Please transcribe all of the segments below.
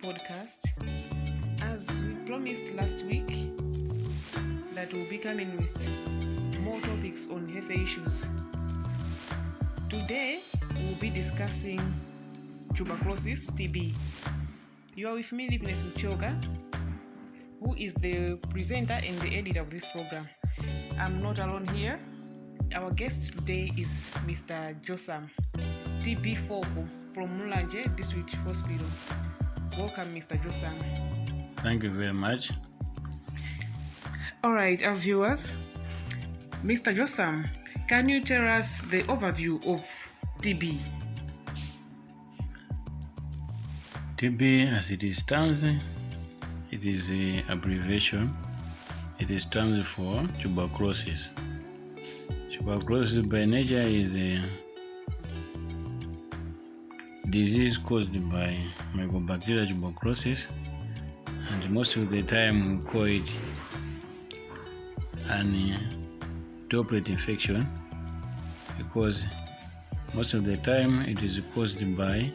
podcast. As we promised last week, that we'll be coming with more topics on health issues. Today, we'll be discussing tuberculosis, TB. You are with me, Livinus Uchoga, who is the presenter and the editor of this program. I'm not alone here. Our guest today is Mr. Josam, TB Foco from Mulanje District Hospital. Welcome, Mr. Josam. Thank you very much. All right, our viewers, Mr. Josam, can you tell us the overview of TB? TB, as it stands, it is an abbreviation. It stands for tuberculosis. Tuberculosis by nature is a disease caused by Mycobacterium tuberculosis, and most of the time we call it an droplet infection because most of the time it is caused by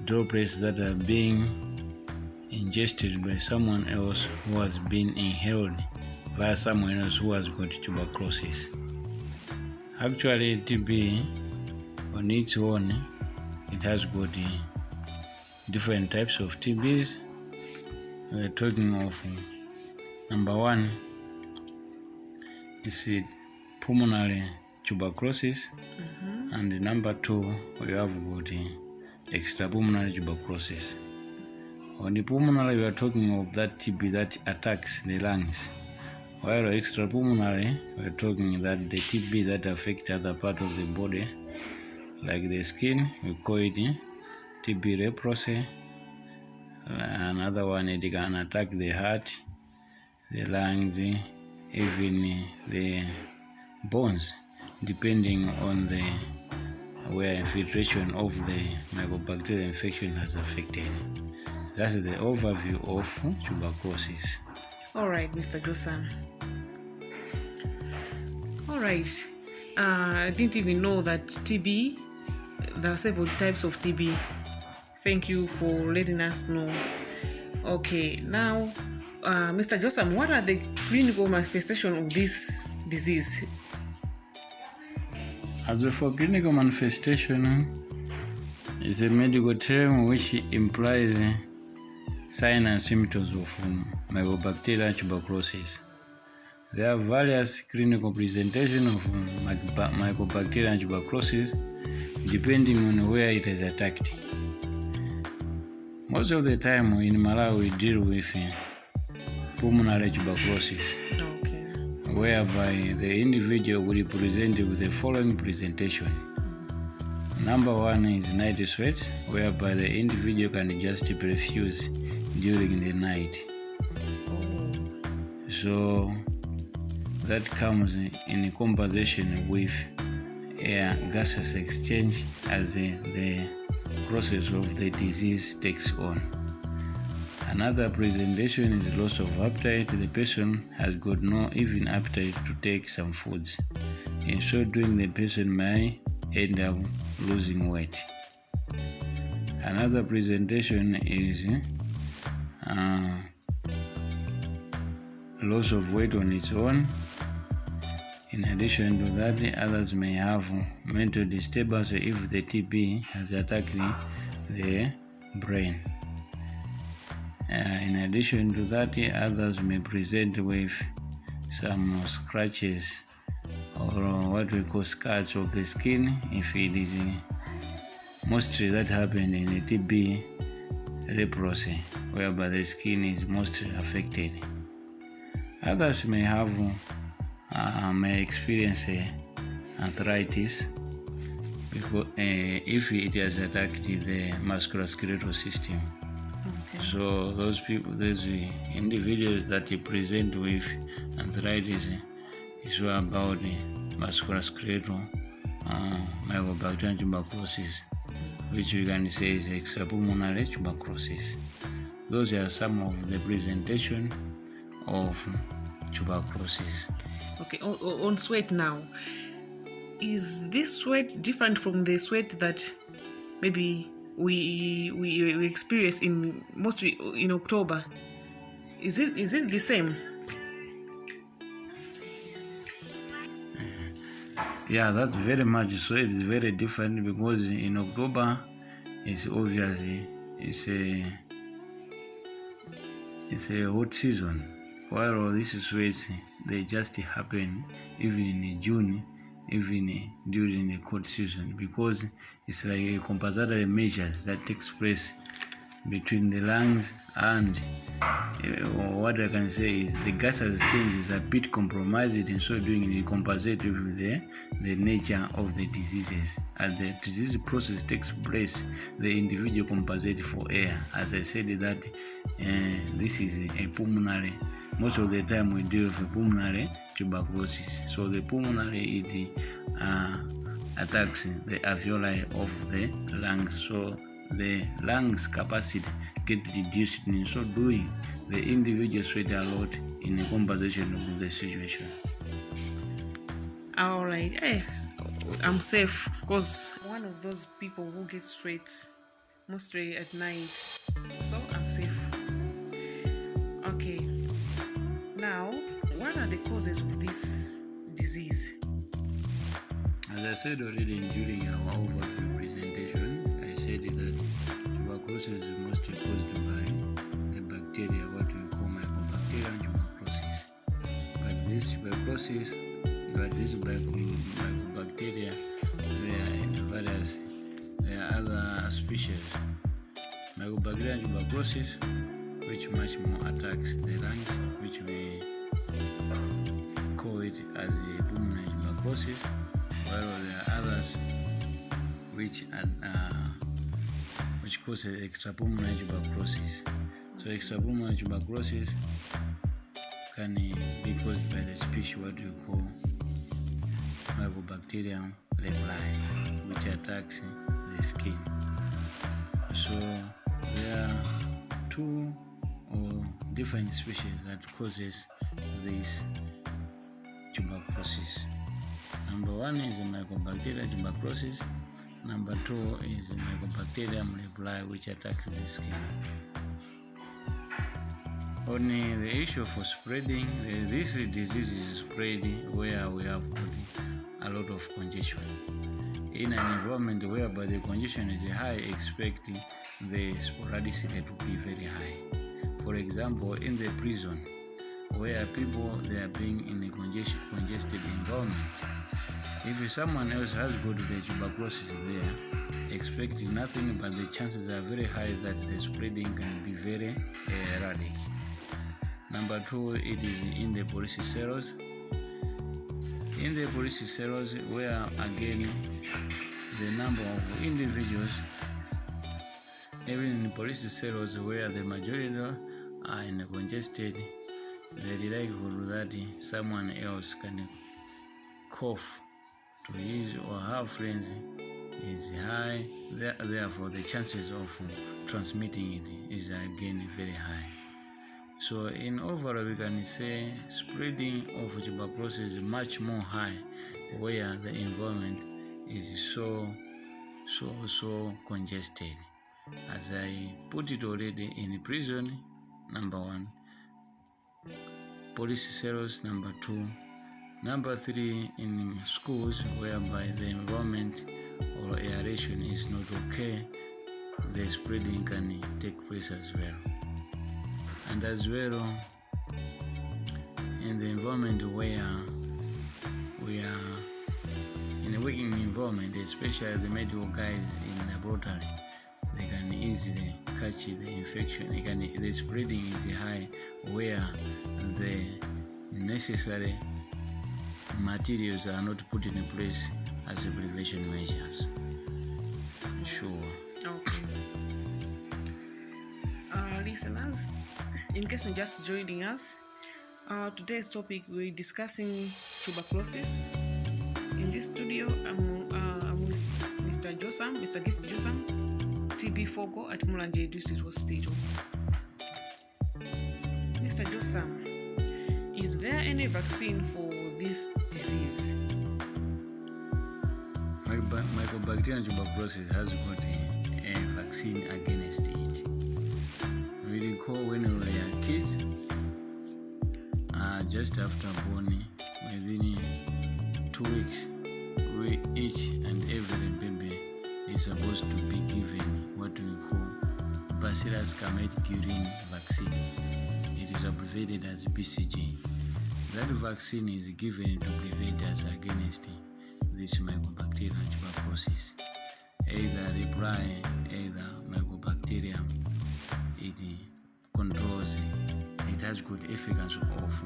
droplets that are being ingested by someone else who has been inhaled via someone else who has got tuberculosis. Actually, TB on its own, it has got different types of TBs. We are talking of number one is pulmonary tuberculosis, and number two we have got extrapulmonary tuberculosis. On the pulmonary, we are talking of that TB that attacks the lungs, while extrapulmonary, we are talking that the TB that affects other part of the body, like the skin, we call it TB leprosy. Another one, it can attack the heart, the lungs, even the bones, depending on the where infiltration of the mycobacterial infection has affected. That's the overview of tuberculosis. All right, Mr. Josam. All right. I didn't even know that TB, there are several types of TB. Thank you for letting us know. Okay, now, Mr. Josam, what are the clinical manifestations of this disease? As for clinical manifestation, it's a medical term which implies signs and symptoms of mycobacterial tuberculosis. There are various clinical presentations of mycobacterial tuberculosis depending on where it is attacked. Most of the time in Malawi we deal with pulmonary tuberculosis, whereby the individual will present with the following presentation. Number one is night sweats, whereby the individual can just perfuse during the night. So that comes in conversation with air gaseous exchange as the process of the disease takes on. Another presentation is loss of appetite. The person has got no even appetite to take some foods. In so doing, the person may end up losing weight. Another presentation is loss of weight on its own. In addition to that, others may have mental disturbance if the TB has attacked the brain. In addition to that, others may present with some scratches or what we call scars of the skin if it is mostly that happened in the TB leprosy, whereby the skin is mostly affected. Others may have may experience arthritis because if it has attacked the musculoskeletal system. So those individuals that present with arthritis is about musculoskeletal mycobacterial tuberculosis, which we can say is extrapulmonary tuberculosis. Those are some of the presentation of tuberculosis. Okay, on sweat now. Is this sweat different from the sweat that maybe we experience in mostly in October. Is it the same? Yeah, that's very much so. It's very different because in October, it's obviously it's a hot season, while all these sweats they just happen even in June, even during the cold season, because it's like a compensatory measures that takes place between the lungs and what I can say is the gas exchange is a bit compromised, and so doing it compensate with the nature of the diseases. As the disease process takes place, the individual compensates for air. As I said that this is a pulmonary. Most of the time we deal with pulmonary tuberculosis. So the pulmonary attacks the alveoli of the lungs. So the lungs capacity get reduced, in so doing the individual sweat a lot in a compensation of the situation. All right. Hey, I'm safe because one of those people who get sweat mostly at night, so I'm safe. Okay, now what are the causes of this disease? As I said already during our overview presentation, I said that tuberculosis is mostly caused by the bacteria, what we call Mycobacterium tuberculosis. But this mycobacteria, they are in various, there are other species. Mycobacterium tuberculosis, which much more attacks the lungs, which we call it as a pulmonary tuberculosis, while there are others which causes extrapulmonary tuberculosis. So extrapulmonary tuberculosis can be caused by the species what we call Mycobacterium leprae, which attacks the skin. So there are two or different species that causes this tuberculosis. Number one is Mycobacterium tuberculosis. Number two is Mycobacterium leprae, which attacks the skin. On the issue for spreading, this disease is spread where we have a lot of congestion. In an environment whereby the congestion is high, expect the sporadicity to be very high. For example, in the prison, where people they are being in a congested environment, if someone else has got the tuberculosis there, expect nothing but the chances are very high that the spreading can be very erratic. Number two, it is in the police cells. In the police cells, where again the number of individuals, even in police cells where the majority are in congested, the likelihood that someone else can cough to his or her friends is high. Therefore, the chances of transmitting it is again very high. So in overall, we can say spreading of tuberculosis is much more high where the environment is so congested. As I put it already, in prison, number one, police cells, number two, number three, in schools whereby the environment or aeration is not okay, the spreading can take place as well. And as well, in the environment where we are in a working environment, especially the medical guys in the laboratory, they can easily catch the infection. The spreading is high where the necessary materials are not put in place as prevention measures. Sure. Okay. Listeners, in case you're just joining us, today's topic we're discussing tuberculosis. In this studio, I'm with Mr. Josam, Mr. Gift Josam, TB Fogo at Mulanje District Hospital. Mr. Josam, is there any vaccine for this disease? Mycobacterium tuberculosis has got a vaccine. vaccine against it. We recall when we were kids, just after born, within 2 weeks, each and every baby is supposed to be given what we call Bacillus calmette-guerin vaccine. It is abbreviated as BCG. That vaccine is given to prevent us against this Mycobacterium tuberculosis. Either reply, either Mycobacterium, it controls, it has good efficacy of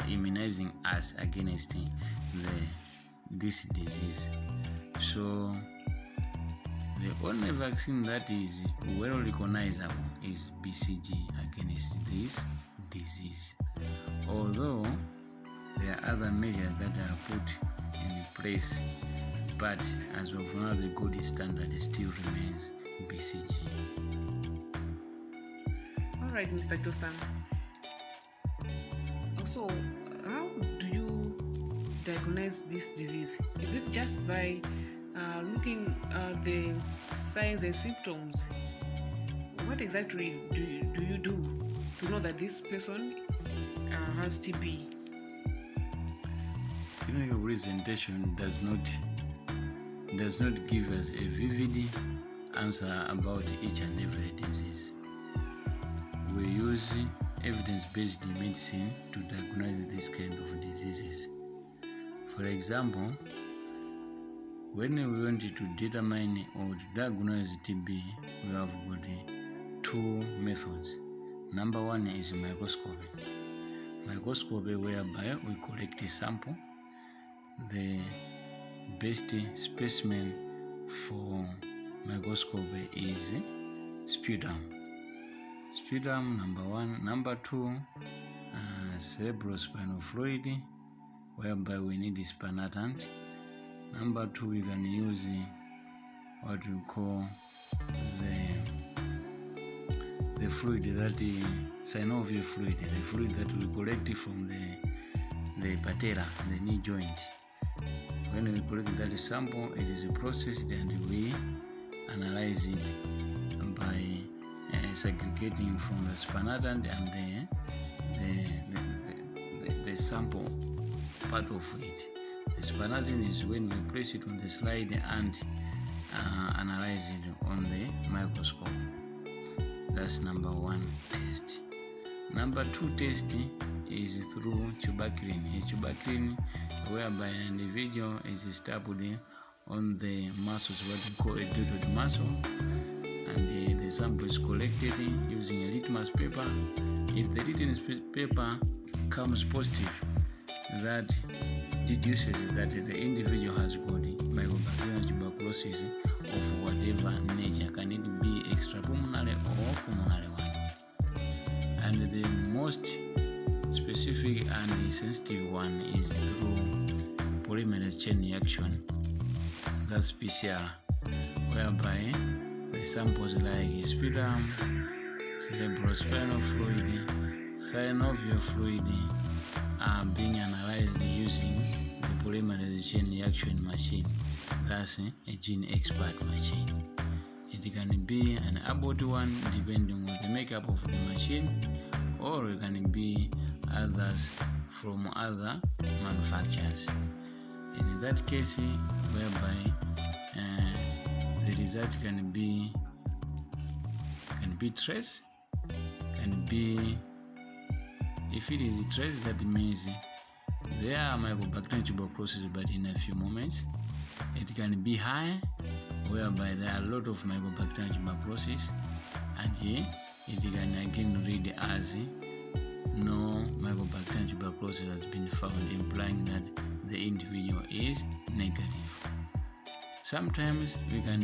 immunizing us against this disease. So the only vaccine that is well recognizable is BCG against this disease. Although there are other measures that are put in place, but as of now the gold standard still remains BCG. Alright, Mr. Josan. Also, how do you diagnose this disease? Is it just by looking at the signs and symptoms? What exactly do you do to know that this person has TB? Clinical presentation does not give us a vivid answer about each and every disease. We use evidence-based medicine to diagnose this kind of diseases. For example, when we want to determine or to diagnose TB, we have got 2 methods. Number 1 is microscopy. Microscopy, whereby we collect a sample. The best specimen for microscopy is sputum. Sputum, number 1. Number 2, cerebrospinal fluid, whereby we need spumatant. Number 2, we can use what we call the fluid that is synovial fluid, the fluid that we collect from the patella, the knee joint. When we collect that sample, it is processed and we analyze it by segregating from the spumatant and the sample part of it. The spumatant is when we place it on the slide and analyze it on the microscope. That's number 1 test. Number 2 test is through tuberculin. A tuberculin, whereby an individual is stabbed on the muscles, what we call a deltoid muscle, and the sample is collected using a litmus paper. If the litmus paper comes positive, that deduces that the individual has got Mycobacterium tuberculosis of whatever nature, can it be extrapulmonary or pulmonary one. And the most specific and sensitive one is through polymerase chain reaction, that's PCR, whereby the samples like sputum, cerebrospinal fluid, synovial fluid are being analyzed using the polymerase chain reaction machine, that's a GeneXpert machine. It can be an Abbott one depending on the makeup of the machine, or it can be others from other manufacturers. In that case, whereby the result can be trace, can be, if it is trace, that means there are Mycobacterium tuberculosis, but in a few moments. It can be high, whereby there are a lot of Mycobacterium tuberculosis, and it can again read as no Mycobacterium tuberculosis has been found, implying that the individual is negative. Sometimes it can